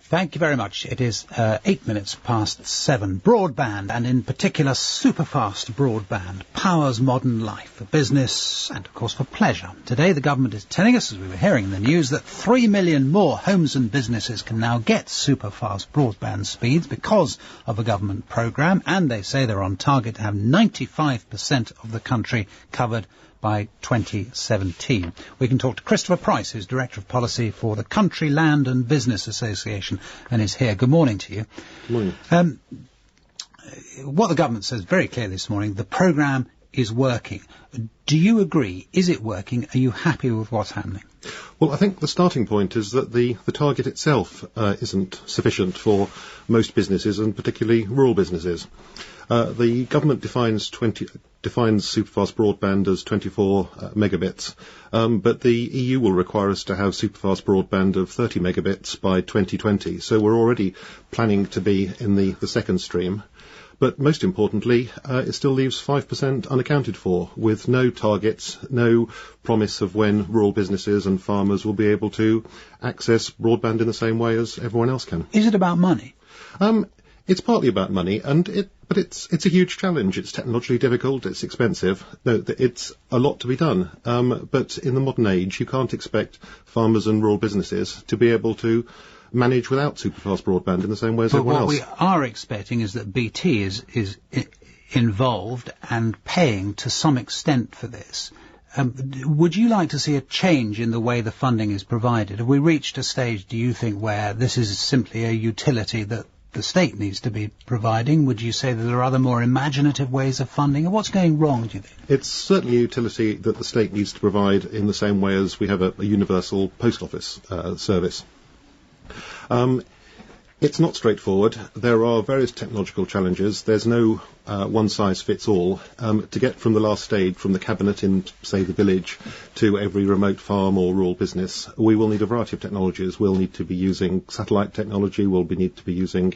Thank you very much. It is 8 minutes past 7. Broadband, and in particular superfast broadband, powers modern life for business and, of course, for pleasure. Today the government is telling us, as we were hearing in the news, that 3 million more homes and businesses can now get superfast broadband speeds because of a government programme, and they say they're on target to have 95% of the country covered by 2017. We can talk to Christopher Price, who's Director of Policy for the Country Land and Business Association, and is here. Good morning to you. Good morning. What the government says very clearly this morning, the programme is working. Do you agree? Is it working? Are you happy with what's happening? Well, I think the starting point is that the target itself isn't sufficient for most businesses, and particularly rural businesses. The government defines superfast broadband as 24 megabits, but the EU will require us to have superfast broadband of 30 megabits by 2020, so we're already planning to be in the second stream. But most importantly, it still leaves 5% unaccounted for, with no targets, no promise of when rural businesses and farmers will be able to access broadband in the same way as everyone else can. Is it about money? It's partly about money, but it's a huge challenge. It's technologically difficult, it's expensive. No, it's a lot to be done. But in the modern age, you can't expect farmers and rural businesses to be able to manage without superfast broadband in the same way as everyone else. What we are expecting is that BT is involved and paying to some extent for this. Would you like to see a change in the way the funding is provided? Have we reached a stage, do you think, where this is simply a utility that the state needs to be providing? Would you say that there are other more imaginative ways of funding? What's going wrong, do you think? It's certainly a utility that the state needs to provide in the same way as we have a universal post office service. It's not straightforward. There are various technological challenges. There's no one-size-fits-all. To get from the last stage, from the cabinet in, say, the village, to every remote farm or rural business, we will need a variety of technologies. We'll need to be using satellite technology. We'll need to be using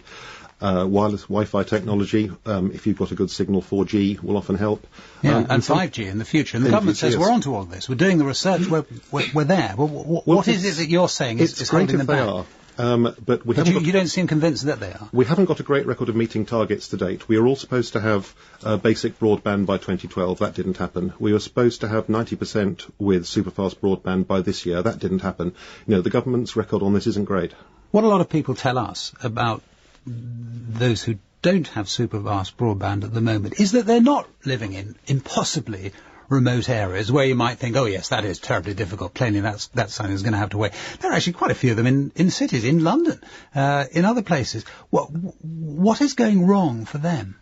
wireless Wi-Fi technology. If you've got a good signal, 4G will often help. Yeah, and 5G in the future. And the government says we're onto all this. We're doing the research. We're there. What is it that you're saying is holding them back? But you don't seem convinced that they are. We haven't got a great record of meeting targets to date. We are all supposed to have basic broadband by 2012. That didn't happen. We were supposed to have 90% with superfast broadband by this year. That didn't happen. You know, the government's record on this isn't great. What a lot of people tell us about those who don't have superfast broadband at the moment is that they're not living in impossibly remote areas where you might think, oh yes, that is terribly difficult. Plainly, that's something that's going to have to wait. There are actually quite a few of them in cities, in London, in other places. What is going wrong for them?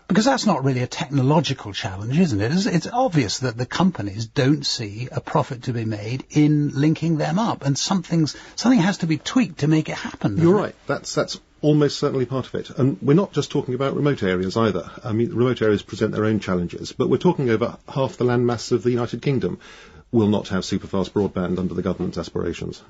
Because that's not really a technological challenge, isn't it? It's obvious that the companies don't see a profit to be made in linking them up, and something has to be tweaked to make it happen. You're right. That's almost certainly part of it. And we're not just talking about remote areas either. I mean, remote areas present their own challenges, but we're talking over half the landmass of the United Kingdom will not have superfast broadband under the government's aspirations.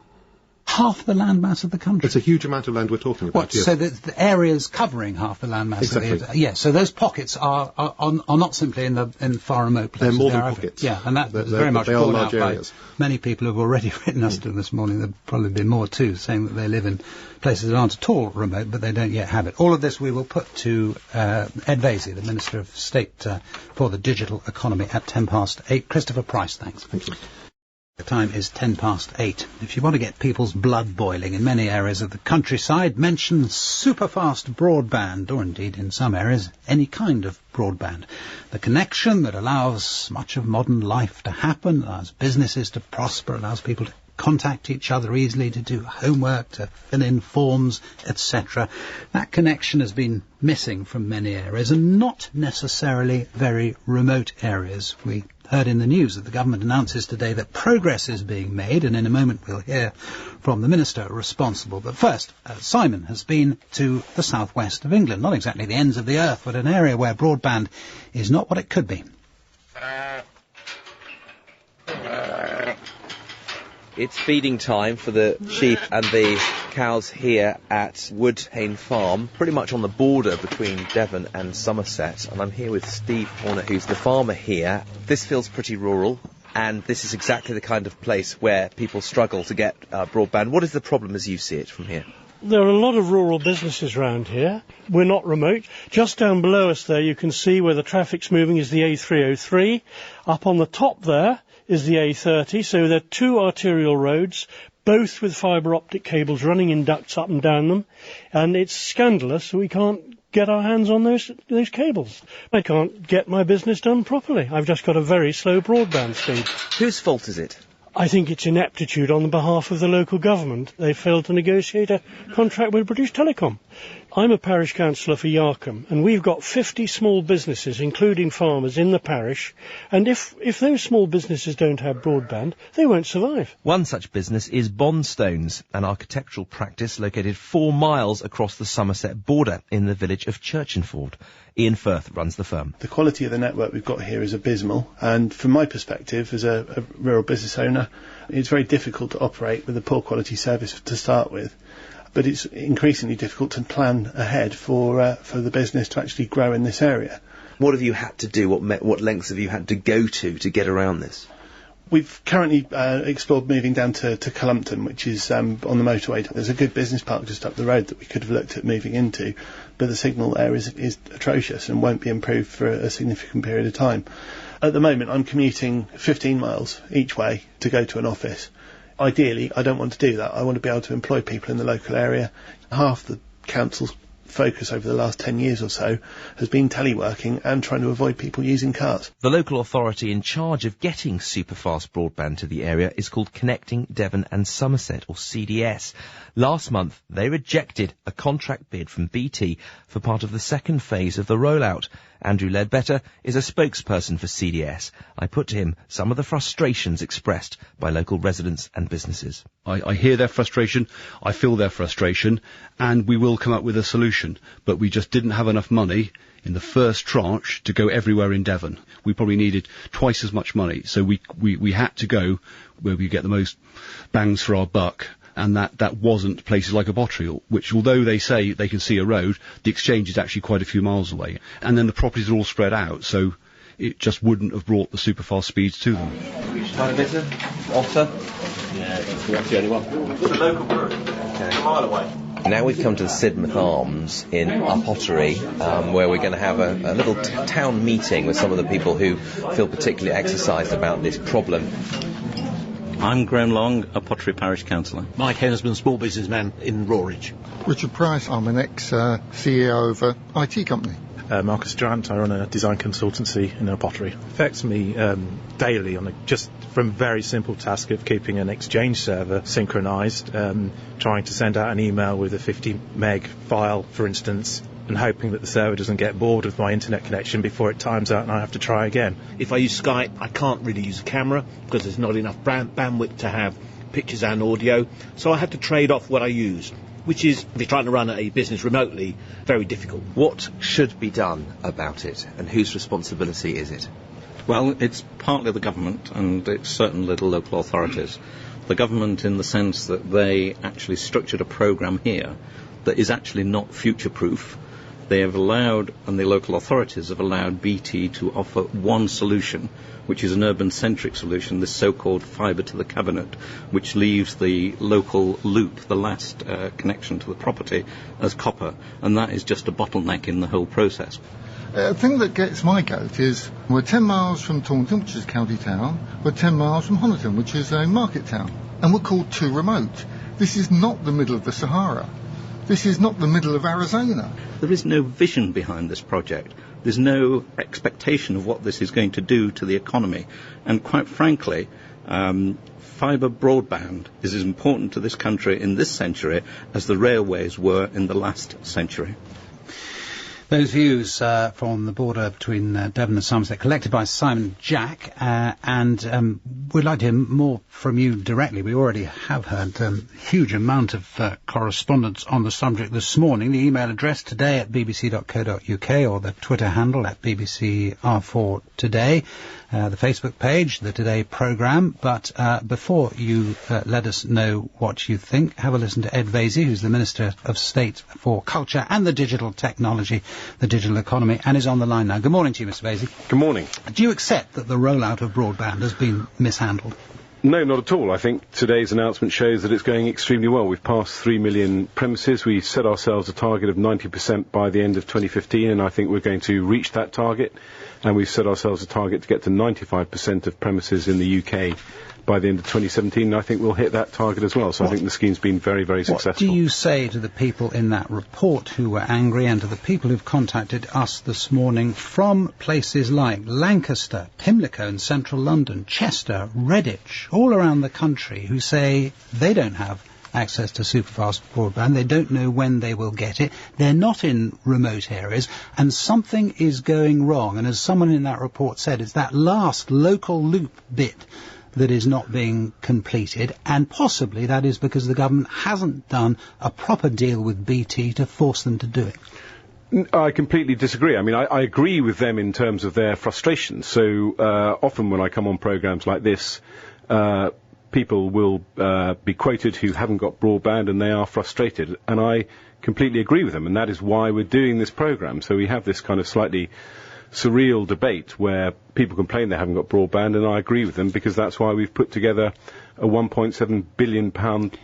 Half the landmass of the country? It's a huge amount of land we're talking about. Yes. So the areas covering half the landmass? Exactly. Yes, so those pockets are not simply in far remote places. They're more than pockets. Yeah, and that is very much called out areas. By many people who have already written us to this morning. There'll probably be more too, saying that they live in places that aren't at all remote, but they don't yet have it. All of this we will put to Ed Vaizey, the Minister of State for the Digital Economy, at 8:10. Christopher Price, thanks. Thank you. The time is 8:10. If you want to get people's blood boiling in many areas of the countryside, mention superfast broadband, or indeed in some areas, any kind of broadband. The connection that allows much of modern life to happen, allows businesses to prosper, allows people to contact each other easily, to do homework, to fill in forms, etc. That connection has been missing from many areas, and not necessarily very remote areas. We heard in the news that the government announces today that progress is being made, and in a moment we'll hear from the minister responsible. But first, Simon has been to the southwest of England, not exactly the ends of the earth, but an area where broadband is not what it could be. It's feeding time for the sheep and the cows here at Woodhane Farm, pretty much on the border between Devon and Somerset. And I'm here with Steve Horner, who's the farmer here. This feels pretty rural, and this is exactly the kind of place where people struggle to get broadband. What is the problem as you see it from here? There are a lot of rural businesses around here. We're not remote. Just down below us there you can see where the traffic's moving is the A303. Up on the top there is the A30, so there are two arterial roads, both with fibre optic cables running in ducts up and down them, and it's scandalous we can't get our hands on those cables. I can't get my business done properly. I've just got a very slow broadband speed. Whose fault is it? I think it's ineptitude on behalf of the local government. They failed to negotiate a contract with British Telecom. I'm a parish councillor for Yarcombe, and we've got 50 small businesses, including farmers, in the parish, and if those small businesses don't have broadband, they won't survive. One such business is Bondstones, an architectural practice located 4 miles across the Somerset border in the village of Churchenford. Ian Firth runs the firm. The quality of the network we've got here is abysmal, and from my perspective as a rural business owner, it's very difficult to operate with a poor quality service to start with. But it's increasingly difficult to plan ahead for the business to actually grow in this area. What have you had to do? What lengths have you had to go to get around this? We've currently explored moving down to Cullumpton, which is on the motorway. There's a good business park just up the road that we could have looked at moving into, but the signal there is atrocious and won't be improved for a significant period of time. At the moment, I'm commuting 15 miles each way to go to an office. Ideally, I don't want to do that. I want to be able to employ people in the local area. Half the council's focus over the last 10 years or so has been teleworking and trying to avoid people using cars. The local authority in charge of getting superfast broadband to the area is called Connecting Devon and Somerset, or CDS. Last month, they rejected a contract bid from BT for part of the second phase of the rollout. Andrew Ledbetter is a spokesperson for CDS. I put to him some of the frustrations expressed by local residents and businesses. I hear their frustration, I feel their frustration, and we will come up with a solution. But we just didn't have enough money in the first tranche to go everywhere in Devon. We probably needed twice as much money, so we had to go where we get the most bangs for our buck. And that wasn't places like a Botterill, which, although they say they can see a road, the exchange is actually quite a few miles away. And then the properties are all spread out, so it just wouldn't have brought the superfast speeds to them. Otter? Yeah, that's the only one. It's a local brewery. Okay. A mile away. Now we've come to the Sidmouth Arms in Upottery, where we're going to have a little town meeting with some of the people who feel particularly exercised about this problem. I'm Graham Long, a Pottery Parish Councillor. Mike Hensman, small businessman in Rawridge. Richard Price, I'm an ex-CEO of an IT company. Marcus Durant, I run a design consultancy in Pottery. It affects me daily on just from very simple task of keeping an Exchange server synchronised, trying to send out an email with a 50 meg file, for instance, and hoping that the server doesn't get bored with my internet connection before it times out and I have to try again. If I use Skype, I can't really use a camera because there's not enough bandwidth to have pictures and audio, so I have to trade off what I use, which is, if you're trying to run a business remotely, very difficult. What should be done about it, and whose responsibility is it? Well, it's partly the government, and it's certainly the local authorities. The government in the sense that they actually structured a programme here that is actually not future-proof. They have allowed, and the local authorities have allowed BT to offer one solution, which is an urban-centric solution, this so-called fibre to the cabinet, which leaves the local loop, the last connection to the property, as copper, and that is just a bottleneck in the whole process. The thing that gets my goat is we're 10 miles from Taunton, which is a county town, we're 10 miles from Honiton, which is a market town, and we're called too remote. This is not the middle of the Sahara. This is not the middle of Arizona. There is no vision behind this project. There's no expectation of what this is going to do to the economy. And quite frankly, fibre broadband is as important to this country in this century as the railways were in the last century. Those views from the border between Devon and Somerset, collected by Simon Jack, and we'd like to hear more from you directly. We already have heard a huge amount of correspondence on the subject this morning. The email address today at bbc.co.uk, or the Twitter handle at BBC R4 Today, the Facebook page, the Today programme. But before you let us know what you think, have a listen to Ed Vaizey, who's the Minister of State for Culture and the Digital Technology, the digital economy, and is on the line now. Good morning to you, Mr. Vaizey. Good morning. Do you accept that the rollout of broadband has been mishandled? No, not at all. I think today's announcement shows that it's going extremely well. We've passed 3 million premises. We set ourselves a target of 90% by the end of 2015, and I think we're going to reach that target. And we've set ourselves a target to get to 95% of premises in the UK by the end of 2017, and I think we'll hit that target as well. So I think the scheme's been very, very successful. What do you say to the people in that report who were angry, and to the people who've contacted us this morning from places like Lancaster, Pimlico in central London, Chester, Redditch, all around the country, who say they don't have access to superfast broadband, they don't know when they will get it, they're not in remote areas, and something is going wrong? And as someone in that report said, it's that last local loop bit that is not being completed, and possibly that is because the government hasn't done a proper deal with BT to force them to do it. I completely disagree. I mean, I agree with them in terms of their frustration. So often when I come on programmes like this, people will be quoted who haven't got broadband, and they are frustrated, and I completely agree with them, and that is why we're doing this programme. So we have this kind of slightly surreal debate where people complain they haven't got broadband, and I agree with them, because that's why we've put together a £1.7 billion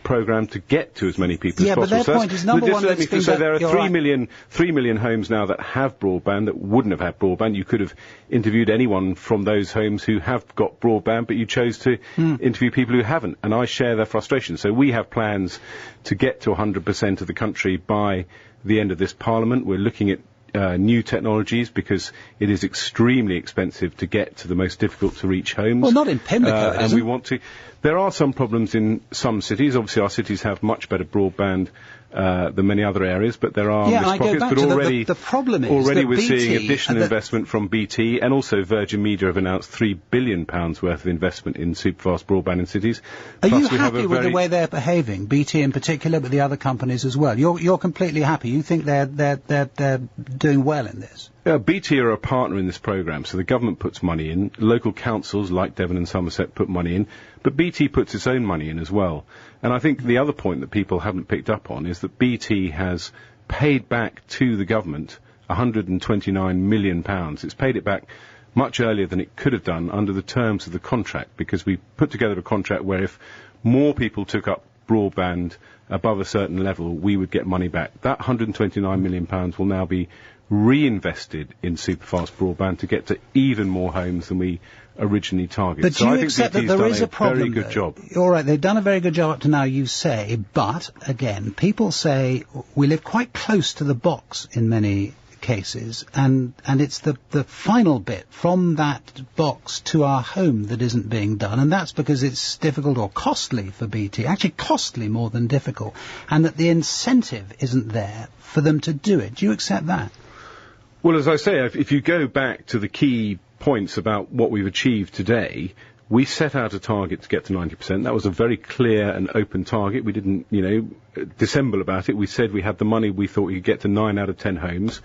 programme to get to as many people as possible. But their point is, number one, so there are 3 million homes now that have broadband that wouldn't have had broadband. You could have interviewed anyone from those homes who have got broadband, but you chose to interview people who haven't, and I share their frustration. So we have plans to get to 100% of the country by the end of this Parliament. We're looking at new technologies, because it is extremely expensive to get to the most difficult to reach homes. Well, not in Pimlico, and we want to. There are some problems in some cities. Obviously, our cities have much better broadband than many other areas, but there are missed pockets. But already, the problem is already that we're BT seeing additional investment from BT, and also Virgin Media have announced £3 billion worth of investment in superfast broadband in cities. Are you happy with the way they're behaving, BT in particular, but the other companies as well? You're completely happy. You think they're doing well in this? Yeah, BT are a partner in this programme, so the government puts money in, local councils like Devon and Somerset put money in, but BT puts its own money in as well. And I think the other point that people haven't picked up on is that BT has paid back to the government £129 million. It's paid it back much earlier than it could have done under the terms of the contract, because we put together a contract where if more people took up broadband above a certain level, we would get money back. That £129 million will now be reinvested in superfast broadband to get to even more homes than we originally targeted. But do you accept that there is a problem? Very good job. All right, they've done a very good job up to now, you say, but again, people say we live quite close to the box in many cases, and it's the final bit from that box to our home that isn't being done, and that's because it's difficult or costly for BT, actually costly more than difficult, and that the incentive isn't there for them to do it. Do you accept that? Well, as I say, if you go back to the key points about what we've achieved today, we set out a target to get to 90%. That was a very clear and open target. We didn't, dissemble about it. We said we had the money. We thought we could get to 9 out of 10 homes.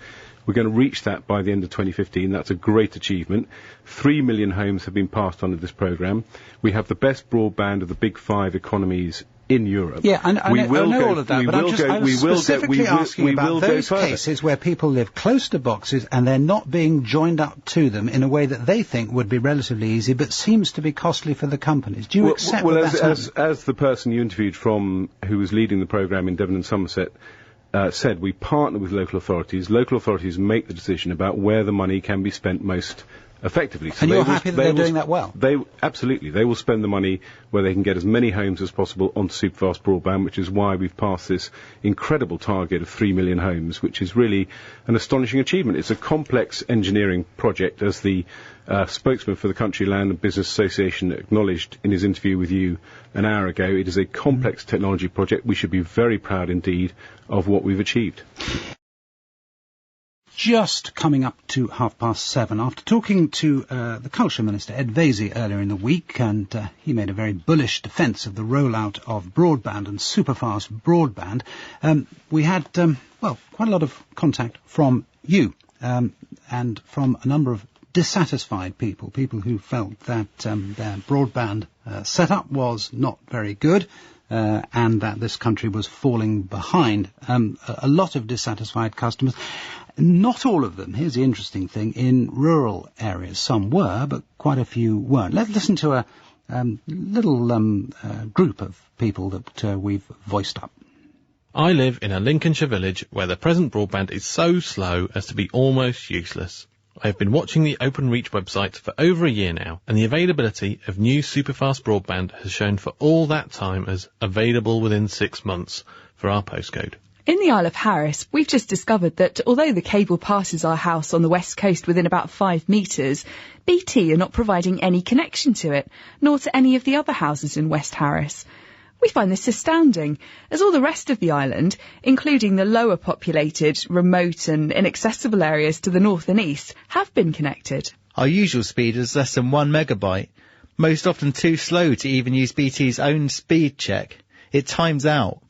We're going to reach that by the end of 2015. That's a great achievement. 3 million homes have been passed under this programme. We have the best broadband of the big 5 economies in Europe. Yeah, I know all of that, but I'm specifically asking about those cases where people live close to boxes and they're not being joined up to them in a way that they think would be relatively easy, but seems to be costly for the companies. Do you accept that? As the person you interviewed from, who was leading the programme in Devon and Somerset, said, we partner with local authorities. Local authorities make the decision about where the money can be spent most effectively. So and you're happy that they're doing that well? Absolutely. They will spend the money where they can get as many homes as possible onto superfast broadband, which is why we've passed this incredible target of 3 million homes, which is really an astonishing achievement. It's a complex engineering project, as the spokesman for the Country Land and Business Association acknowledged in his interview with you an hour ago. It is a complex technology project. We should be very proud indeed of what we've achieved. Just coming up to 7:30, after talking to the Culture Minister, Ed Vaizey, earlier in the week, and he made a very bullish defence of the rollout of broadband and superfast broadband, we had, quite a lot of contact from you, and from a number of dissatisfied people who felt that their broadband setup was not very good, and that this country was falling behind. A lot of dissatisfied customers. Not all of them, here's the interesting thing, in rural areas. Some were, but quite a few weren't. Let's listen to little group of people that we've voiced up. I live in a Lincolnshire village where the present broadband is so slow as to be almost useless. I have been watching the Openreach website for over a year now, and the availability of new superfast broadband has shown for all that time as available within 6 months for our postcode. In the Isle of Harris, we've just discovered that although the cable passes our house on the west coast within about 5 metres, BT are not providing any connection to it, nor to any of the other houses in West Harris. We find this astounding, as all the rest of the island, including the lower populated, remote and inaccessible areas to the north and east, have been connected. Our usual speed is less than 1 megabyte, most often too slow to even use BT's own speed check. It times out.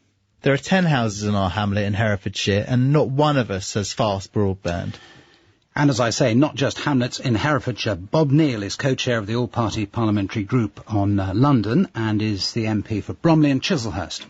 There are 10 houses in our hamlet in Herefordshire, and not one of us has fast broadband. And as I say, not just hamlets in Herefordshire. Bob Neal is co-chair of the all-party parliamentary group on London and is the MP for Bromley and Chislehurst.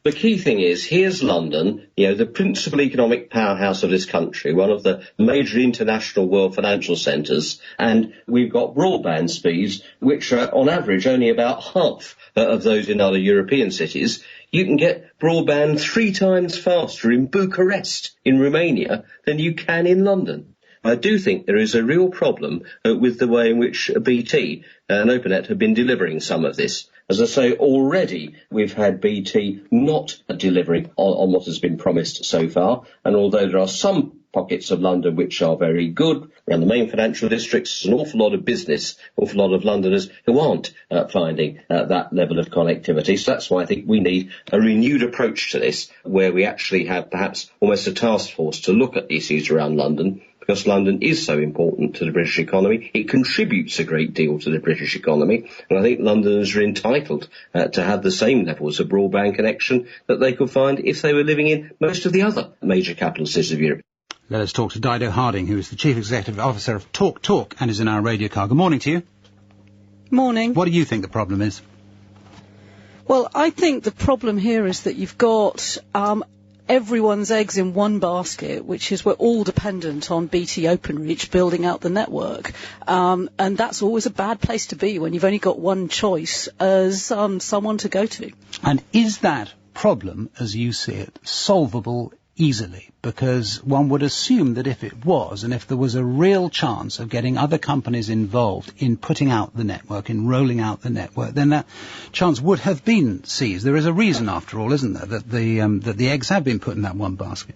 The key thing is, here's London, the principal economic powerhouse of this country, one of the major international world financial centres, and we've got broadband speeds which are on average only about half of those in other European cities. You can get broadband 3 times faster in Bucharest, in Romania, than you can in London. I do think there is a real problem with the way in which BT and Opennet have been delivering some of this. As I say, already we've had BT not delivering on what has been promised so far, and although there are some pockets of London which are very good, around the main financial districts, an awful lot of business, an awful lot of Londoners who aren't finding that level of connectivity. So that's why I think we need a renewed approach to this, where we actually have perhaps almost a task force to look at the issues around London, because London is so important to the British economy. It contributes a great deal to the British economy, and I think Londoners are entitled to have the same levels of broadband connection that they could find if they were living in most of the other major capital cities of Europe. Let us talk to Dido Harding, who is the Chief Executive Officer of TalkTalk and is in our radio car. Good morning to you. Morning. What do you think the problem is? Well, I think the problem here is that you've got everyone's eggs in one basket, which is we're all dependent on BT Openreach building out the network. And that's always a bad place to be when you've only got one choice as someone to go to. And is that problem, as you see it, solvable easily? Because one would assume that if it was, and if there was a real chance of getting other companies involved in putting out the network, in rolling out the network, then that chance would have been seized. There is a reason, after all, isn't there, that the eggs have been put in that one basket.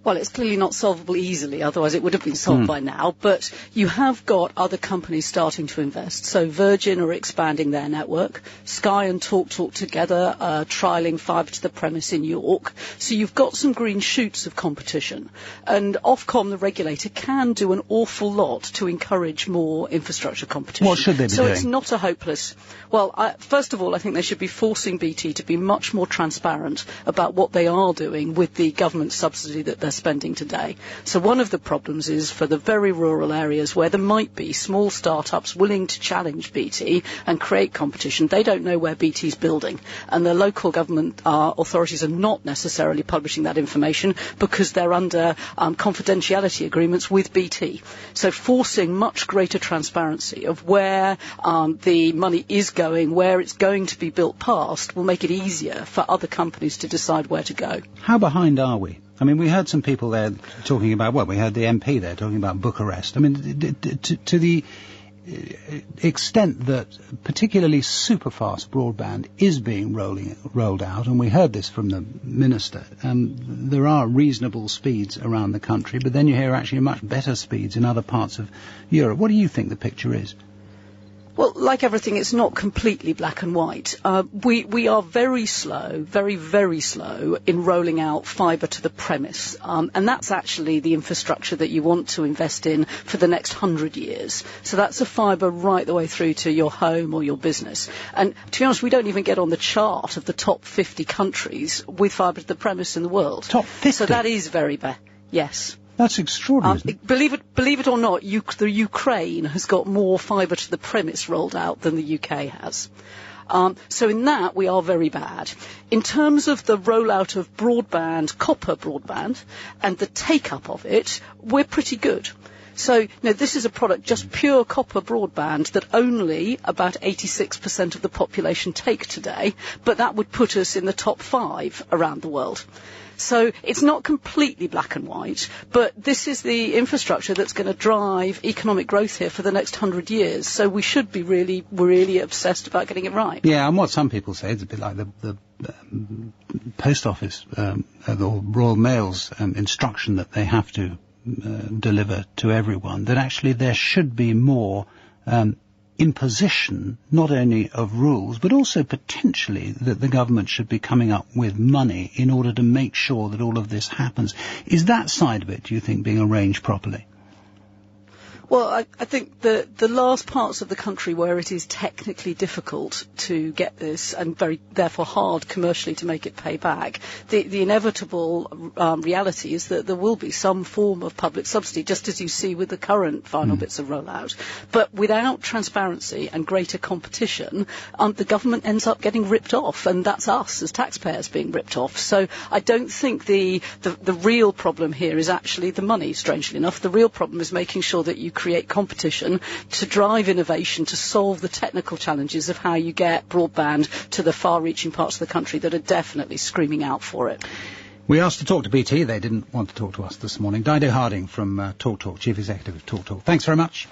Well, it's clearly not solvable easily, otherwise it would have been solved by now. But you have got other companies starting to invest. So Virgin are expanding their network. Sky and TalkTalk together are trialling fibre to the premise in York. So you've got some green shoots of competition. And Ofcom, the regulator, can do an awful lot to encourage more infrastructure competition. What should they be doing? So it's not a hopeless... Well, first of all, I think they should be forcing BT to be much more transparent about what they are doing with the government subsidy that they're spending today. So one of the problems is for the very rural areas where there might be small startups willing to challenge BT and create competition, they don't know where BT's building, and the local government authorities are not necessarily publishing that information because they're under confidentiality agreements with BT. So forcing much greater transparency of where the money is going, where it's going to be built past, will make it easier for other companies to decide where to go. How behind are we? I mean, we heard some people there talking about, well, we heard the MP there talking about Bucharest. I mean, to the extent that particularly superfast broadband is being rolled out, and we heard this from the Minister, there are reasonable speeds around the country, but then you hear actually much better speeds in other parts of Europe. What do you think the picture is? Well, like everything, it's not completely black and white. We are very slow, very, very slow in rolling out fibre to the premise. And that's actually the infrastructure that you want to invest in for the next 100 years. So that's a fibre right the way through to your home or your business. And to be honest, we don't even get on the chart of the top 50 countries with fibre to the premise in the world. Top 50? So that is very bad. Yes. That's extraordinary. Believe it or not, the Ukraine has got more fibre to the premise rolled out than the UK has. So in that, we are very bad. In terms of the rollout of broadband, copper broadband, and the take-up of it, we're pretty good. So, this is a product, just pure copper broadband, that only about 86% of the population take today, but that would put us in the top 5 around the world. So it's not completely black and white, but this is the infrastructure that's going to drive economic growth here for the next 100 years. So we should be really obsessed about getting it right. Yeah, and what some people say, it's a bit like the post office or Royal Mail's instruction that they have to deliver to everyone, that actually there should be more imposition, not only of rules, but also potentially that the government should be coming up with money in order to make sure that all of this happens. Is that side of it, do you think, being arranged properly? Well, I think the last parts of the country where it is technically difficult to get this and therefore hard commercially to make it pay back, the inevitable reality is that there will be some form of public subsidy, just as you see with the current final bits of rollout. But without transparency and greater competition, the government ends up getting ripped off, and that's us as taxpayers being ripped off. So I don't think the real problem here is actually the money, strangely enough. The real problem is making sure that you create competition to drive innovation, to solve the technical challenges of how you get broadband to the far-reaching parts of the country that are definitely screaming out for it. We asked to talk to BT. They didn't want to talk to us this morning. Dido Harding from TalkTalk, Chief Executive of TalkTalk. Thanks very much.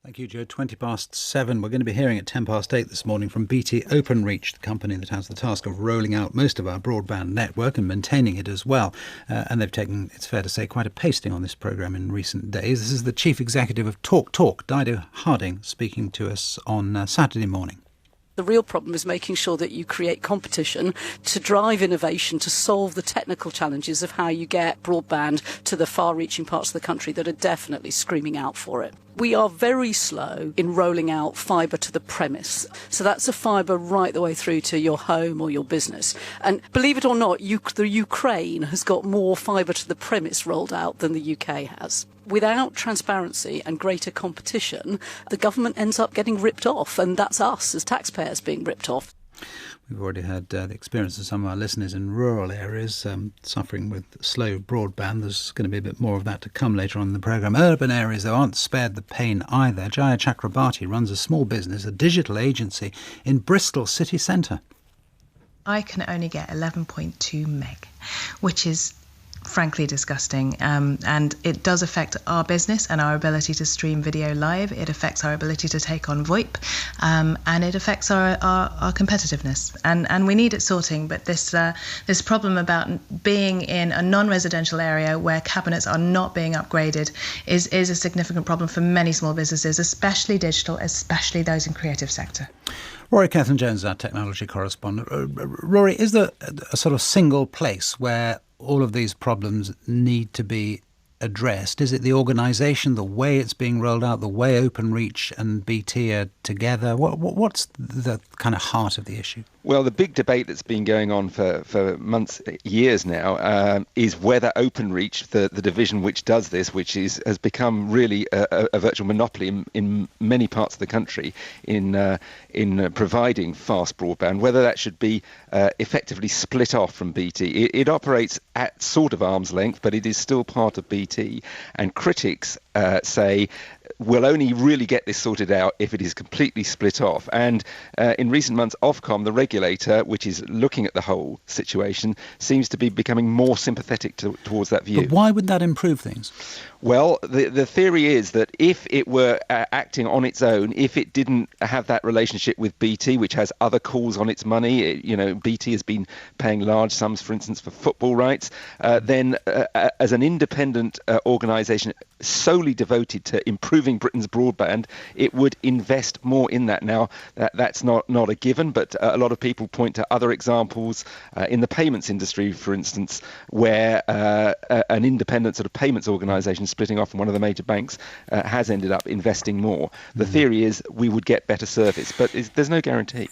Thank you, Joe. 7:20. We're going to be hearing at 8:10 this morning from BT Openreach, the company that has the task of rolling out most of our broadband network and maintaining it as well. And they've taken, it's fair to say, quite a pasting on this programme in recent days. This is the Chief Executive of TalkTalk, Dido Harding, speaking to us on Saturday morning. The real problem is making sure that you create competition to drive innovation, to solve the technical challenges of how you get broadband to the far-reaching parts of the country that are definitely screaming out for it. We are very slow in rolling out fibre to the premise. So that's a fibre right the way through to your home or your business. And believe it or not, the Ukraine has got more fibre to the premise rolled out than the UK has. Without transparency and greater competition, the government ends up getting ripped off, and that's us as taxpayers being ripped off. We've already had the experience of some of our listeners in rural areas suffering with slow broadband. There's going to be a bit more of that to come later on in the programme. Urban areas, though, aren't spared the pain either. Jaya Chakrabarti runs a small business, a digital agency in Bristol city centre. I can only get 11.2 meg, which is frankly disgusting, and it does affect our business and our ability to stream video live. It affects our ability to take on VoIP, and it affects our competitiveness, and we need it sorting. But this problem about being in a non-residential area where cabinets are not being upgraded is a significant problem for many small businesses, especially digital, especially those in creative sector. Rory Catherine-Jones, our technology correspondent. Rory, is there a sort of single place where all of these problems need to be addressed? Is it the organisation, the way it's being rolled out, the way Openreach and BT are together? What's the kind of heart of the issue? Well, the big debate that's been going on for months, years now, is whether Openreach, the division which does this, has become really a virtual monopoly in many parts of the country in providing fast broadband, whether that should be effectively split off from BT. It operates at sort of arm's length, but it is still part of BT. And critics say we'll only really get this sorted out if it is completely split off. And in recent months, Ofcom, the regulator, which is looking at the whole situation, seems to be becoming more sympathetic towards that view. But why would that improve things? Well, the theory is that if it were acting on its own, if it didn't have that relationship with BT, which has other calls on its money, BT has been paying large sums, for instance, for football rights, then as an independent organisation solely devoted to improving Britain's broadband, it would invest more in that. Now, that's not a given, but a lot of people point to other examples in the payments industry, for instance, where an independent sort of payments organisation splitting off from one of the major banks has ended up investing more. The theory is we would get better service, but there's no guarantee.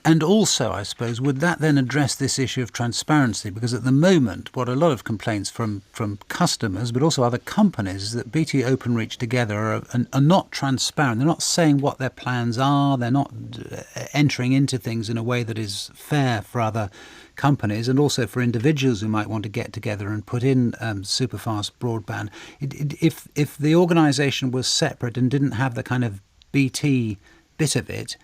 And also, I suppose, would that then address this issue of transparency? Because at the moment, what a lot of complaints from customers, but also other companies, is that BT Openreach together are not transparent. They're not saying what their plans are. They're not entering into things in a way that is fair for other companies and also for individuals who might want to get together and put in superfast broadband. If the organisation was separate and didn't have the kind of BT bit of it,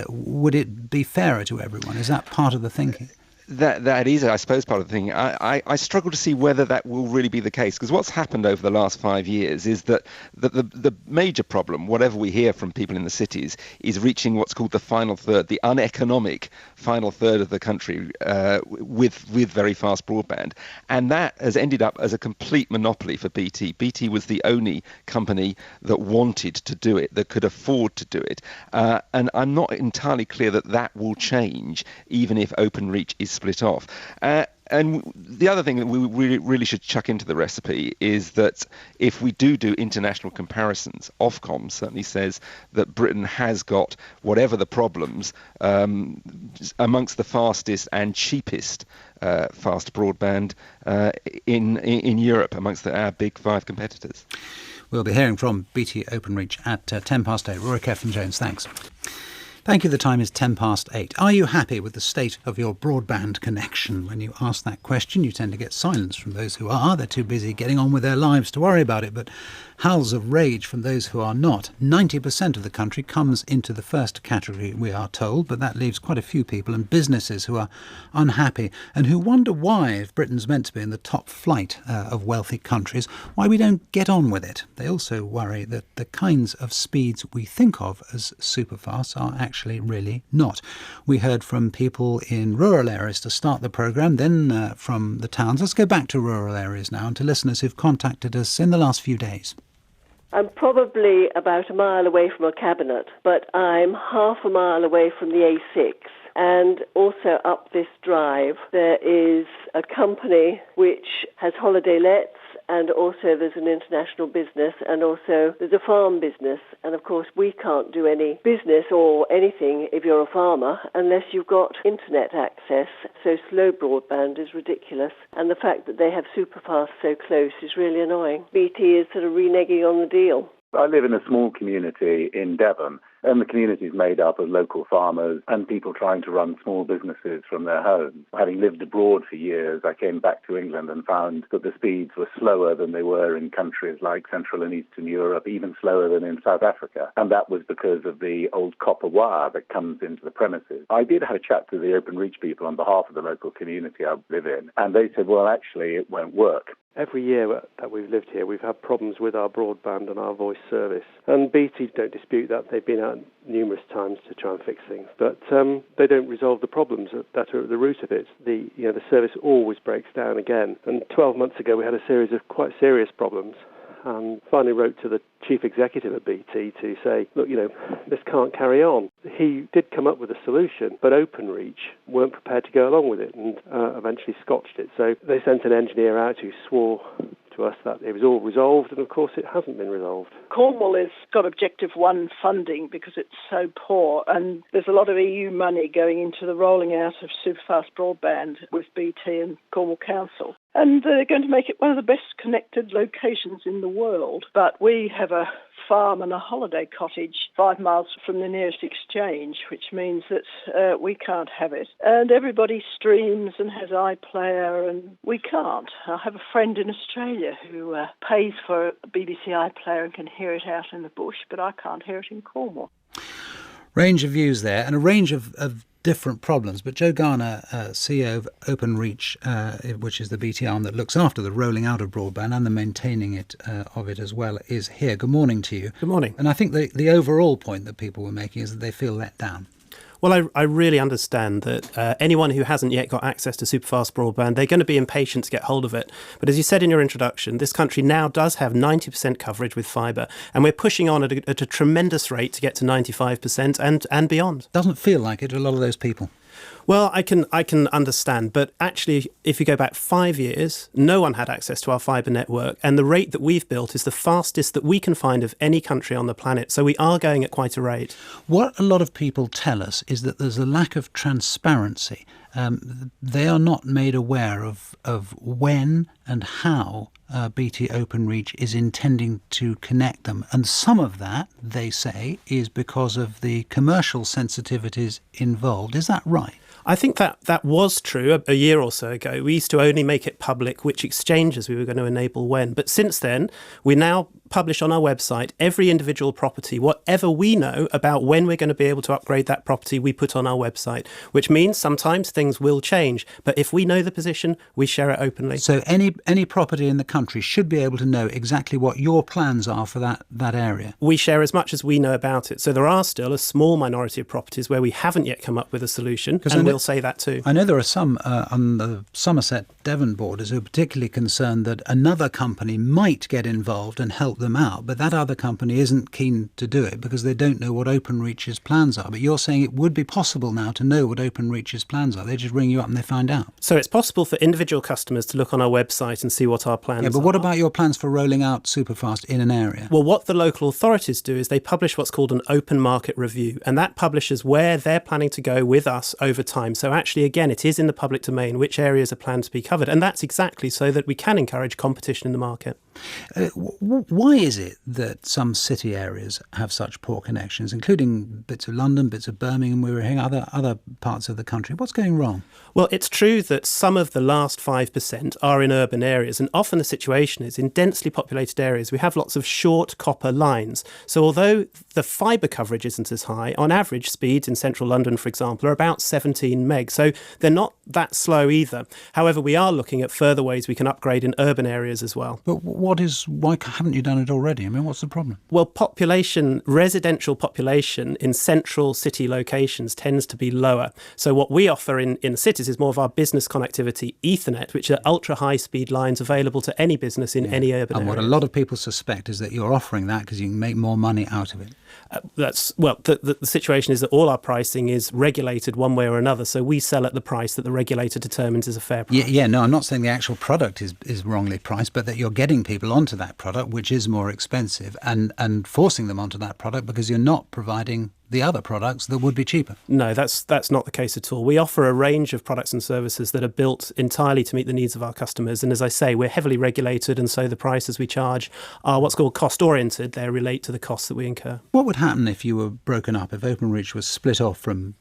would it be fairer to everyone? Is that part of the thinking? That is, I suppose, part of the thing. I struggle to see whether that will really be the case, because what's happened over the last 5 years is that the major problem, whatever we hear from people in the cities, is reaching what's called the final third, the uneconomic final third of the country with very fast broadband. And that has ended up as a complete monopoly for BT. BT was the only company that wanted to do it, that could afford to do it. And I'm not entirely clear that will change, even if Openreach is split off. And the other thing that we really should chuck into the recipe is that if we do international comparisons, Ofcom certainly says that Britain has got, whatever the problems, amongst the fastest and cheapest fast broadband in Europe, amongst our big 5 competitors. We'll be hearing from BT Openreach at 8:10. Rory Keffin-Jones, thanks. Thank you. The time is 8:10. Are you happy with the state of your broadband connection? When you ask that question, you tend to get silence from those who are. They're too busy getting on with their lives to worry about it. But howls of rage from those who are not. 90% of the country comes into the first category, we are told, but that leaves quite a few people and businesses who are unhappy and who wonder why, if Britain's meant to be in the top flight of wealthy countries, why we don't get on with it. They also worry that the kinds of speeds we think of as superfast are actually really not. We heard from people in rural areas to start the programme, then from the towns. Let's go back to rural areas now and to listeners who've contacted us in the last few days. I'm probably about a mile away from a cabinet, but I'm half a mile away from the A6. And also up this drive, there is a company which has holiday lets, and also there's an international business, and also there's a farm business. And of course, we can't do any business or anything if you're a farmer unless you've got internet access. So slow broadband is ridiculous. And the fact that they have superfast so close is really annoying. BT is sort of reneging on the deal. I live in a small community in Devon, and the community is made up of local farmers and people trying to run small businesses from their homes. Having lived abroad for years, I came back to England and found that the speeds were slower than they were in countries like Central and Eastern Europe, even slower than in South Africa. And that was because of the old copper wire that comes into the premises. I did have a chat to the Openreach people on behalf of the local community I live in, and they said, well, actually, it won't work. Every year that we've lived here, we've had problems with our broadband and our voice service. And BT don't dispute that. They've been out numerous times to try and fix things. But they don't resolve the problems that are at the root of it. The service always breaks down again. And 12 months ago, we had a series of quite serious problems. And finally wrote to the chief executive at BT to say, look, this can't carry on. He did come up with a solution, but Openreach weren't prepared to go along with it and eventually scotched it. So they sent an engineer out who swore to us that it was all resolved, and of course it hasn't been resolved. Cornwall has got Objective 1 funding because it's so poor, and there's a lot of EU money going into the rolling out of superfast broadband with BT and Cornwall Council. And they're going to make it one of the best connected locations in the world. But we have a farm and a holiday cottage 5 miles from the nearest exchange, which means that we can't have it. And everybody streams and has iPlayer, and we can't. I have a friend in Australia who pays for a BBC iPlayer and can hear it out in the bush, but I can't hear it in Cornwall. Range of views there, and a range of different problems. But Joe Garner, CEO of Openreach, which is the BT arm that looks after the rolling out of broadband and the maintaining of it as well, is here. Good morning to you. Good morning. And I think the overall point that people were making is that they feel let down. Well, I really understand that anyone who hasn't yet got access to superfast broadband, they're going to be impatient to get hold of it. But as you said in your introduction, this country now does have 90% coverage with fibre, and we're pushing on at a tremendous rate to get to 95% and beyond. Doesn't feel like it to a lot of those people. Well, I can understand, but actually, if you go back 5 years, no one had access to our fibre network, and the rate that we've built is the fastest that we can find of any country on the planet, so we are going at quite a rate. What a lot of people tell us is that there's a lack of transparency they are not made aware of when and how BT Openreach is intending to connect them. And some of that, they say, is because of the commercial sensitivities involved. Is that right? I think that was true a year or so ago. We used to only make it public which exchanges we were going to enable when. But since then, we now publish on our website every individual property. Whatever we know about when we're going to be able to upgrade that property, we put on our website, which means sometimes things will change. But if we know the position, we share it openly. So any property in the country should be able to know exactly what your plans are for that area. We share as much as we know about it. So there are still a small minority of properties where we haven't yet come up with a solution, and we'll say that too. I know there are some on the Somerset-Devon borders who are particularly concerned that another company might get involved and help them out, but that other company isn't keen to do it because they don't know what Openreach's plans are. But you're saying it would be possible now to know what Openreach's plans are. They just ring you up and they find out. So it's possible for individual customers to look on our website and see what our plans are. Yeah, but what about your plans for rolling out Superfast in an area? Well, what the local authorities do is they publish what's called an open market review, and that publishes where they're planning to go with us over time. So actually, again, it is in the public domain which areas are planned to be covered, and that's exactly so that we can encourage competition in the market. Why is it that some city areas have such poor connections, including bits of London, bits of Birmingham, we were hearing other parts of the country? What's going wrong? Well, it's true that some of the last 5% are in urban areas, and often the situation is in densely populated areas we have lots of short copper lines. So although the fibre coverage isn't as high, on average speeds in central London, for example, are about 17 meg. So they're not that slow either. However, we are looking at further ways we can upgrade in urban areas as well. But why haven't you done it already? I mean, what's the problem? Well, residential population in central city locations tends to be lower. So what we offer in the cities is more of our business connectivity Ethernet, which are ultra-high speed lines available to any business in any urban area. And what a lot of people suspect is that you're offering that because you can make more money out of it. The situation is that all our pricing is regulated one way or another, so we sell at the price that the regulator determines is a fair price. No, I'm not saying the actual product is wrongly priced, but that you're getting people onto that product, which is more expensive, and forcing them onto that product because you're not providing the other products that would be cheaper. No, that's not the case at all. We offer a range of products and services that are built entirely to meet the needs of our customers. And as I say, we're heavily regulated, and so the prices we charge are what's called cost-oriented. They relate to the costs that we incur. What would happen if you were broken up, if Openreach was split off from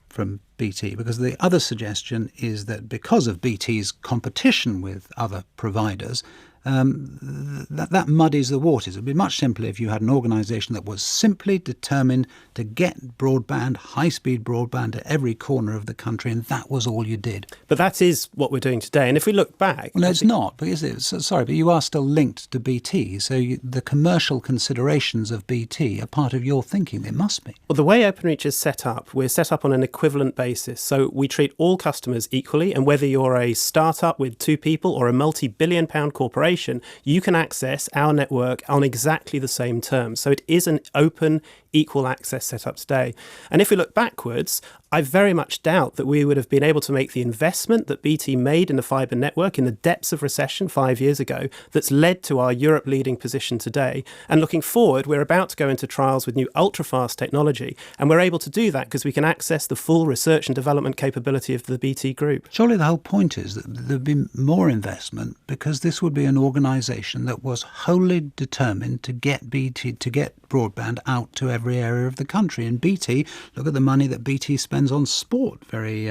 BT? Because the other suggestion is that because of BT's competition with other providers, that muddies the waters. It would be much simpler if you had an organisation that was simply determined to get broadband, high-speed broadband to every corner of the country, and that was all you did. But that is what we're doing today. And if we look back... Well, no, it's not. But sorry, but you are still linked to BT, so the commercial considerations of BT are part of your thinking. They must be. Well, the way Openreach is set up, we're set up on an equivalent basis. So we treat all customers equally, and whether you're a start-up with 2 people or a multi-billion-pound corporation, you can access our network on exactly the same terms. So it is an open, equal access setup today. And if we look backwards, I very much doubt that we would have been able to make the investment that BT made in the fibre network in the depths of recession 5 years ago that's led to our Europe-leading position today. And looking forward, we're about to go into trials with new ultra-fast technology, and we're able to do that because we can access the full research and development capability of the BT group. Surely the whole point is that there'd be more investment because this would be an organisation that was wholly determined to get broadband out to every area of the country. And BT, look at the money that BT spends on sport very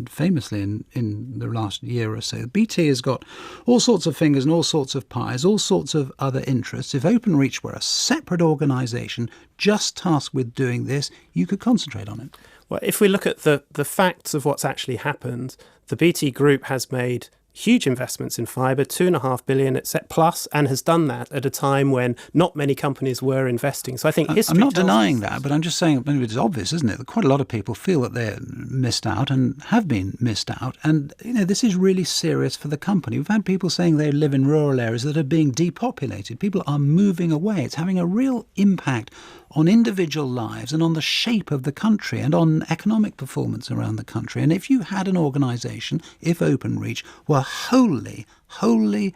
famously in the last year or so. BT has got all sorts of fingers and all sorts of pies, all sorts of other interests. If Openreach were a separate organisation just tasked with doing this, you could concentrate on it. Well, if we look at the facts of what's actually happened, the BT group has made huge investments in fibre, 2.5 billion plus, and has done that at a time when not many companies were investing. So I think history... I'm not denying that, but I'm just saying it's obvious, isn't it, that quite a lot of people feel that they're missed out and have been missed out. And, this is really serious for the company. We've had people saying they live in rural areas that are being depopulated. People are moving away. It's having a real impact on individual lives and on the shape of the country and on economic performance around the country. And if you had an organisation, if Openreach were wholly wholly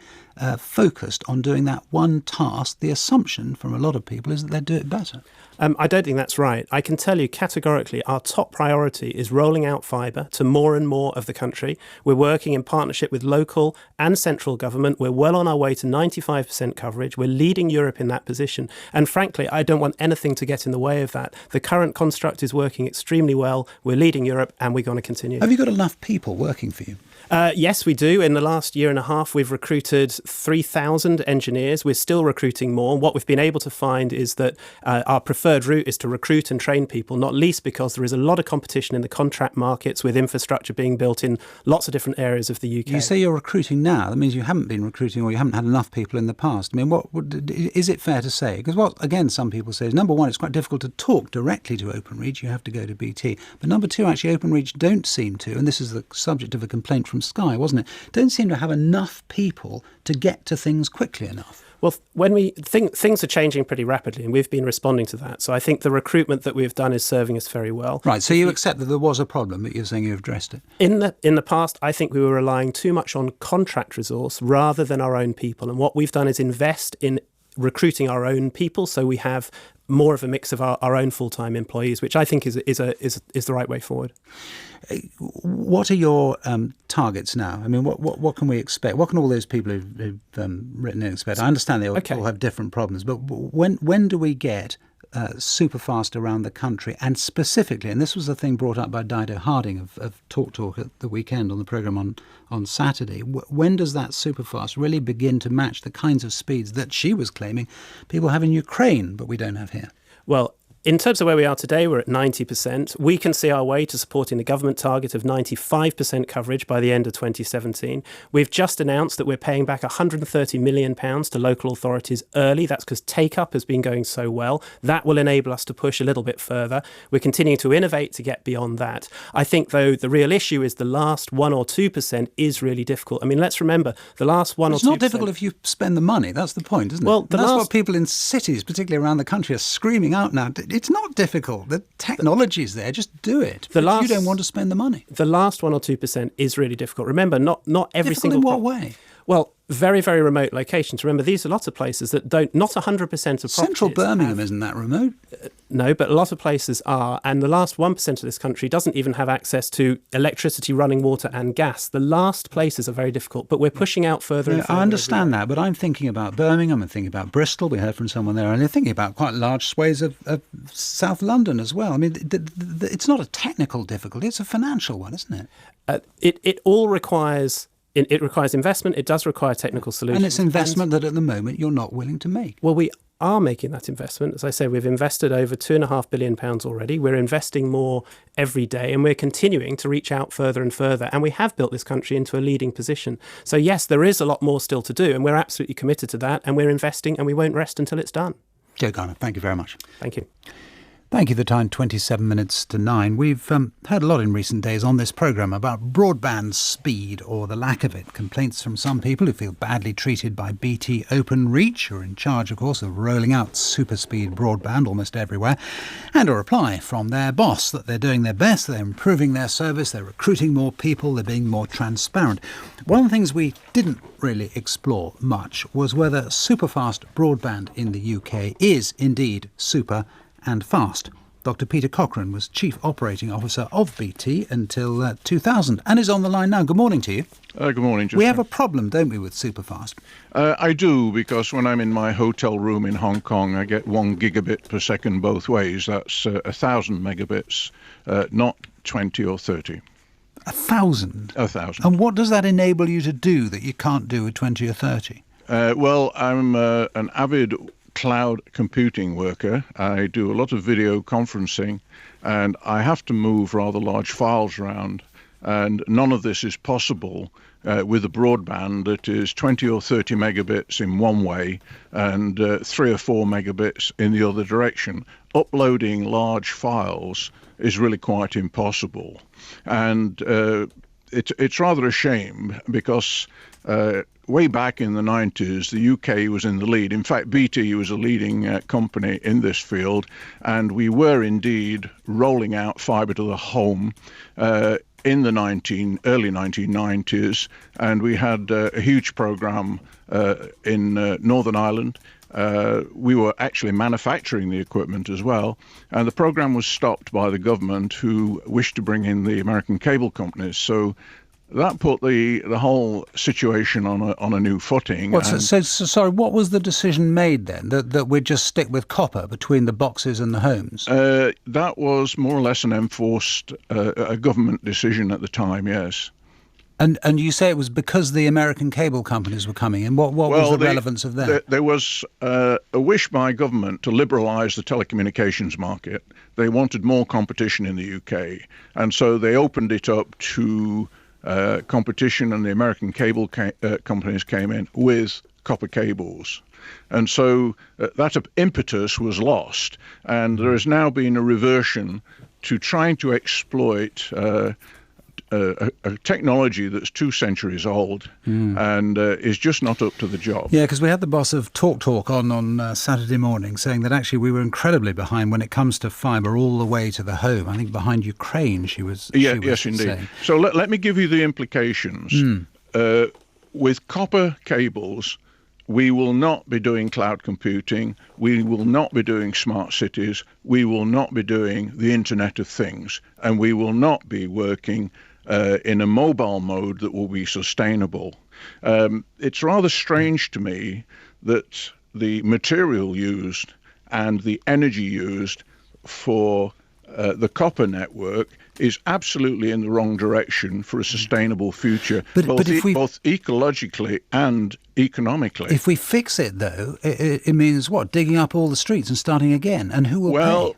focused on doing that one task, the assumption from a lot of people is that they'd do it better. I don't think that's right. I can tell you categorically our top priority is rolling out fibre to more and more of the country. We're working in partnership with local and central government. We're well on our way to 95% coverage. We're leading Europe in that position. And frankly, I don't want anything to get in the way of that. The current construct is working extremely well. We're leading Europe and we're going to continue. Have you got enough people working for you? Yes, we do. In the last year and a half, we've recruited 3,000 engineers. We're still recruiting more. And what we've been able to find is that our preferred route is to recruit and train people, not least because there is a lot of competition in the contract markets with infrastructure being built in lots of different areas of the UK. You say you're recruiting now. That means you haven't been recruiting or you haven't had enough people in the past. I mean, is it fair to say? Because what, again, some people say is, number one, it's quite difficult to talk directly to Openreach. You have to go to BT. But number two, actually, Openreach don't seem to, and this is the subject of a complaint from Sky, wasn't it? Don't seem to have enough people to get to things quickly enough. Well, when we think things are changing pretty rapidly, and we've been responding to that. So I think the recruitment that we've done is serving us very well. Right. So you accept that there was a problem, but you're saying you've addressed it. In the past, I think we were relying too much on contract resource rather than our own people. And what we've done is invest in recruiting our own people, so we have more of a mix of our own full-time employees, which I think is the right way forward. What are your targets now? I mean, what can we expect? What can all those people who've written in expect? I understand they all have different problems, but when do we get Superfast around the country? And specifically, and this was the thing brought up by Dido Harding of TalkTalk at the weekend on the programme on Saturday, when does that Superfast really begin to match the kinds of speeds that she was claiming people have in Ukraine, but we don't have here? Well, in terms of where we are today, we're at 90%. We can see our way to supporting the government target of 95% coverage by the end of 2017. We've just announced that we're paying back £130 million to local authorities early. That's because take-up has been going so well. That will enable us to push a little bit further. We're continuing to innovate to get beyond that. I think, though, the real issue is the last 1 or 2% is really difficult. I mean, let's remember, the last 1 or 2%... It's not difficult if you spend the money. That's the point, isn't it? Well, that's what people in cities, particularly around the country, are screaming out now. It's not difficult. The technology's there. Just do it. You don't want to spend the money. The last 1 or 2% is really difficult. Remember, not every difficult single... in what way? Well, very, very remote locations. Remember, these are lots of places that don't... Not 100% of properties... Central Birmingham isn't that remote. No, but a lot of places are. And the last 1% of this country doesn't even have access to electricity, running water and gas. The last places are very difficult, but we're pushing out further and further. I understand that, but I'm thinking about Birmingham, I'm thinking about Bristol, we heard from someone there, and they're thinking about quite large swathes of South London as well. I mean, it's not a technical difficulty, it's a financial one, isn't it? It all requires... It requires investment. It does require technical solutions. And it's investment that at the moment you're not willing to make. Well, we are making that investment. As I say, we've invested over £2.5 billion already. We're investing more every day and we're continuing to reach out further and further. And we have built this country into a leading position. So yes, there is a lot more still to do and we're absolutely committed to that and we're investing and we won't rest until it's done. Joe Garner, thank you very much. Thank you. Thank you. The time 27 minutes to 9. We've heard a lot in recent days on this programme about broadband speed or the lack of it. Complaints from some people who feel badly treated by BT Openreach, who are in charge, of course, of rolling out super speed broadband almost everywhere, and a reply from their boss that they're doing their best, they're improving their service, they're recruiting more people, they're being more transparent. One of the things we didn't really explore much was whether superfast broadband in the UK is indeed super and fast. Dr. Peter Cochrane was Chief Operating Officer of BT until 2000 and is on the line now. Good morning to you. Good morning, Justin. We have a problem, don't we, with superfast? I do, because when I'm in my hotel room in Hong Kong, I get 1 gigabit per second both ways. That's 1,000 megabits, not 20 or 30. 1,000? 1,000. And what does that enable you to do that you can't do with 20 or 30? Well, I'm an avid cloud computing worker. I do a lot of video conferencing and I have to move rather large files around, and none of this is possible with a broadband that is 20 or 30 megabits in one way and 3 or 4 megabits in the other direction. Uploading large files is really quite impossible, and it's rather a shame because way back in the 90s, the UK was in the lead. In fact, BT was a leading company in this field, and we were indeed rolling out fibre to the home in the early 1990s, and we had a huge program in Northern Ireland. We were actually manufacturing the equipment as well, and the program was stopped by the government, who wished to bring in the American cable companies. So that put the whole situation on a new footing. So sorry, what was the decision made then, that we'd just stick with copper between the boxes and the homes? That was more or less an enforced a government decision at the time, yes. And you say it was because the American cable companies were coming in. What was the relevance of that? There was a wish by government to liberalise the telecommunications market. They wanted more competition in the UK, and so they opened it up to competition, and the American cable companies came in with copper cables. And so that impetus was lost, and there has now been a reversion to trying to exploit a technology that's 2 centuries old and is just not up to the job. Yeah, because we had the boss of TalkTalk on Saturday morning saying that actually we were incredibly behind when it comes to fibre all the way to the home. I think behind Ukraine she was yes, indeed. saying. So let me give you the implications. With copper cables, we will not be doing cloud computing, we will not be doing smart cities, we will not be doing the Internet of Things, and we will not be working in a mobile mode that will be sustainable. It's rather strange to me that the material used and the energy used for the copper network is absolutely in the wrong direction for a sustainable future, both ecologically and economically. If we fix it, though, it means what? Digging up all the streets and starting again? And who will pay? Well,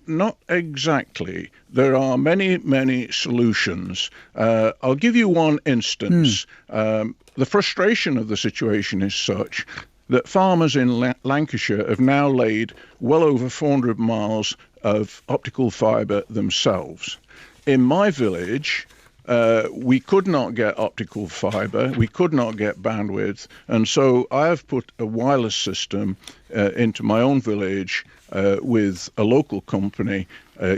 not exactly. There are many solutions. I'll give you one instance. The frustration of the situation is such that farmers in Lancashire have now laid well over 400 miles of optical fibre themselves. In my village, we could not get optical fibre, we could not get bandwidth, and so I have put a wireless system into my own village with a local company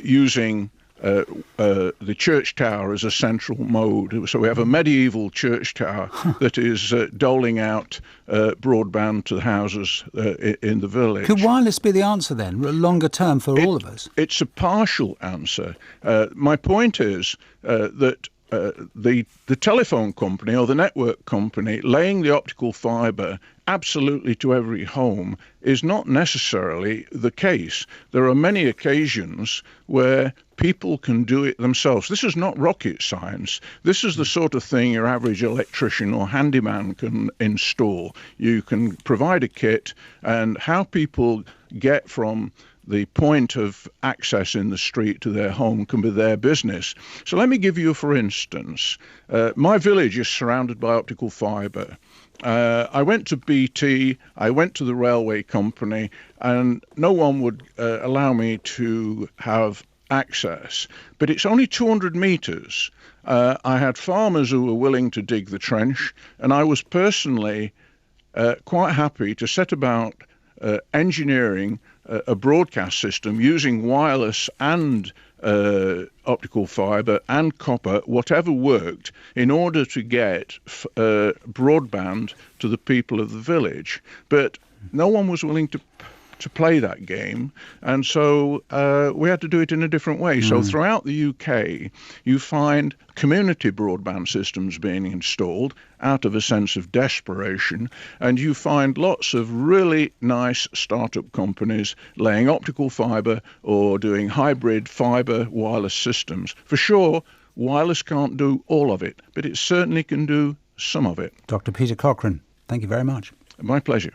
using the church tower as a central mode. So we have a medieval church tower that is doling out broadband to the houses in the village. Could wireless be the answer then, longer term for all of us? It's a partial answer. My point is that the telephone company or the network company laying the optical fibre absolutely to every home is not necessarily the case. There are many occasions where people can do it themselves. This is not rocket science. This is the sort of thing your average electrician or handyman can install. You can provide a kit, and how people get from the point of access in the street to their home can be their business. So let me give you, for instance, my village is surrounded by optical fibre. I went to BT, I went to the railway company, and no one would allow me to have access. But it's only 200 metres. I had farmers who were willing to dig the trench, and I was personally quite happy to set about engineering a broadcast system using wireless and optical fibre and copper, whatever worked, in order to get broadband to the people of the village. But no one was willing to play that game, and so we had to do it in a different way. So throughout the UK, you find community broadband systems being installed out of a sense of desperation, and you find lots of really nice startup companies laying optical fibre or doing hybrid fibre wireless systems. For sure, wireless can't do all of it, but it certainly can do some of it. Dr. Peter Cochrane, thank you very much. My pleasure.